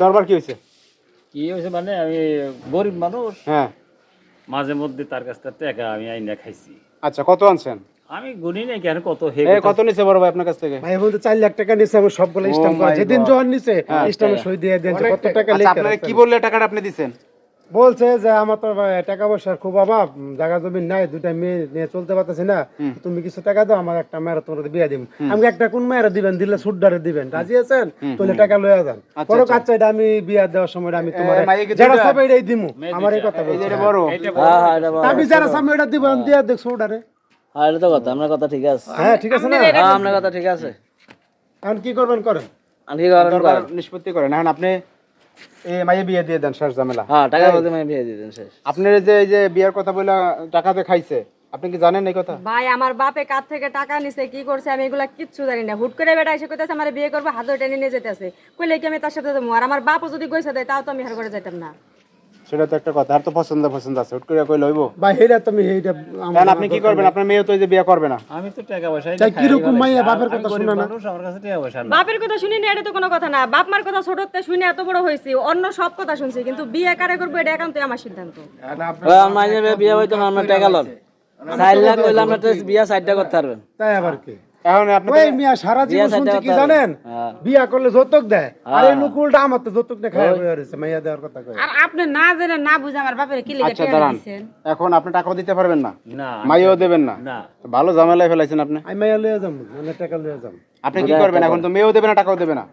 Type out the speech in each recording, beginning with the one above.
দরবার কি হয়েছে? কি হয়েছে মানে আমি গরিব মানুষ, হ্যাঁ, মাঝে মধ্যে তার কাছ থেকে টাকা আমি আইনা খাইছি। আচ্ছা, কত আনছেন? আমি গুনি নাই কেন, কত কত নিছে বড় ভাই আপনার কাছ থেকে? ভাই বলতে 4 লাখ টাকা নিছে, আমি সবগুলো স্ট্যাম্প করা, যেদিন জোয়ান নিছে স্ট্যাম্পে সই দিয়ে দেন যে কত টাকা লেখা। আপনারা কি বললে টাকাটা আপনি দিবেন? বলছে যে আমার তো টাকা পয়সার খুব অভাব, জায়গা জমি নাই, দুইটা মেয়ে নিয়ে চলতে পারতেছি না, তুমি কিছু টাকা দাও, আমার একটা মেয়ের তোমার বিয়ে দিব। আমি একটা কোন মেয়ের দিবেন, দিলে সুড্ডারে দিবেন, রাজি আছেন? তাহলে টাকা লইয়া যান। পরে কাচ্চা এটা আমি বিয়া দেওয়ার সময় আমি তোমার যারা সব এটাই দিমু, আমার এই কথা বলছে। এটা বড়, আমি যারা সামনে এটা দিব আমি দিয়া দেখ সুড্ডারে। হ্যাঁ এটা তো কথা, আপনার কথা ঠিক আছে। হ্যাঁ ঠিক আছে না? হ্যাঁ আপনার কথা ঠিক আছে। এখন কি করবেন করেন, আমি কি করেন নিষ্পত্তি করেন। এখন আপনি এই মাইয়ে বিয়ে দিয়ে দেন, শেষ ঝামেলা। হ্যাঁ টাকা বলতে আমি বিয়ে দিয়ে দেন শেষ। আপনার যে এই যে বিয়ার কথা বলে টাকাতে খাইছে, আপনি কি জানেন এই কথা? ভাই আমার বাপে কার থেকে টাকা নিছে, কি করছে, আমি এগুলা কিচ্ছু জানি না। হুট করে বেটা এসে কইতাছে আমার বিয়ে করবে, হাত ধরে টেনে নিয়ে যেতেছে, কইলে কি আমি তার সাথে যাবো? আর আমার বাপও যদি গইছে দেয় তাও তো আমি হার করে যাইতাম না। সেটা তো একটা কথা, আর তো পছন্দ আছে, হুট করে কইলে হইব? ভাই হেডা তুমি হেডা কারণ আপনি কি করবেন? আপনার মেয়ে তো এই যে বিয়ে করবে না। আমি তো টাকা পয়সা তাই কি রকম মাইয়া বাপের কথা শুনে না? আমার কাছে টাকা পয়সা না। বাপের কথা শুনি না, এটা তো কোনো কথা না। বাপ মার কথা ছোটতে শুনে এত বড় হয়েছি, অন্য সব কথা শুনছি, কিন্তু বিয়ে কারে করবো এটা একান্তই আমার সিদ্ধান্ত। মাইনে বিয়ে হইতো না, আমরা টাকা লন 4 লাখ হইলে আমরা বিয়া 4টা করতে পারবেন। তাই আবার কি? এখন আপনি ওই মিয়া সারা জীবন শুনছি কি জানেন, বিয়া করলে যৌতুক দেয়, আর এই লোক উল্টা আমার তো যৌতুক না খায় বইয়া রইছে, মাইয়া দেওয়ার কথা কয়। আর আপনি না জেনে না বুঝে আমার বাপের কি লিখে আচ্ছা টাকা দাঁড়ান, দিছেন? এখন আপনি টাকাও দিতে পারবেন না, না মাইয়াও দেবেন না, না। ভালো ঝামেলায় ফেলাইছেন আপনি। আমি মাইয়া লইয়া যাম, মানে টাকা লইয়া যাম। আপনি কি করবেন এখন? তো মেয়েও দেবে না, টাকাও দেবে না,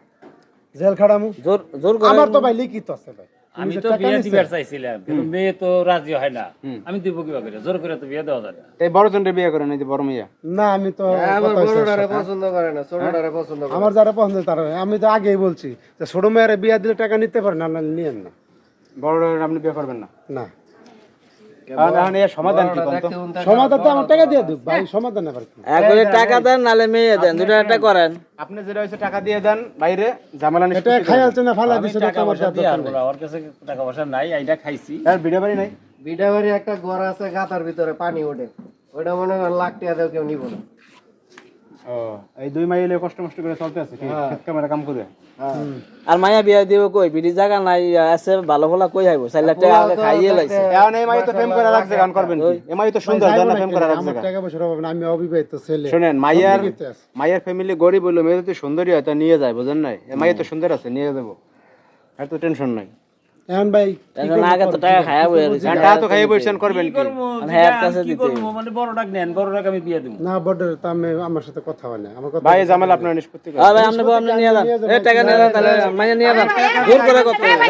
জেল খাড়ামু। জোর জোর করে আমার তো ভাই লিখিত আছে ভাই। আমি তো বিয়ে দিবার চাইছিলাম, কিন্তু মেয়ে তো রাজি হয় না। আমি দিব কিভাবে করে? জোর করে তো বিয়ে দেওয়া যায় না। এই বড় জনরে বিয়ে করেন, এই যে বড় মেয়ে। না আমি তো পছন্দ করে না, ছোটটারে পছন্দ করে। আমার যারা পছন্দ তারা, আমি তো আগেই বলছি যে ছোট মেয়ের বিয়া দিলে টাকা নিতে পারেন, না নিয়েন না। বড় আপনি বিয়ে করবেন না? না এখন এর সমাধান কি বলতো? সমাধান তো আমার টাকা দিয়ে দিও ভাই, সমাধান আবার কি? একবারে টাকা দেন নালে মেয়ে দেন, দুটো একটা করেন। আপনি যেটা হইছে টাকা দিয়ে দেন, বাইরে ঝামেলা এটা নিষ্পত্তি খাই করেন। আছে না ফালা দিছে, টাকা পয়সা দিয়ে আর ওর কাছে টাকা পয়সা নাই, এইটা খাইছি। আর ভিডিও বাড়ি নাই? বিডাবাড়ি একটা ঘর আছে, গাতার ভিতরে পানি ওঠে, ওটা মনে হয় লাখ টাকা দেও কেউ নিব না। ও, এই দুই মাইলে কষ্ট মষ্ট করে চলতে আছে কি? খেত কামের কাম করে। আর মাইয়া বিয়া দিব কই? বিড়ি জায়গা নাই, আছে ভালো ভালো কই আইবো? 4 লাখ টাকা আগে খাইয়ে লাইছে। এখন এই মাই তো প্রেম করে রাখছে, গান করবেন কি? এই মাই তো সুন্দর, জানা প্রেম করে রাখছে। আমার টাকা পয়সার অভাব না, আমি অবিবাহিত ছেলে। শুনেন, মাইয়ার ফ্যামিলি গরিব হইলো, মেয়ে যদি সুন্দরী হয় তা নিয়ে যায়, বুঝেন নাই? এই মাই তো সুন্দর আছে, নিয়ে যাবো, আর তো টেনশন নাই। এখন ভাই এখন আগে তো টাকা খাইয়া বইয়া রইছে। টাকা তো খাইয়ে বসেন, করবেন কি? হ্যাঁ কাছে কি করবো মানে? বড় টাকা নেন, বড় টাকা আমি বিয়ে দেব না বর্ডার তো আমি, আমার সাথে কথা হয় না, আমার কথা ভাই ঝামেলা আপনার নিষ্পত্তি করেন। ভাই আপনি নিয়ে যান, এই টাকা নিয়ে যান, তাহলে মাইয়া নিয়ে যান, জোর করে করতে হবে।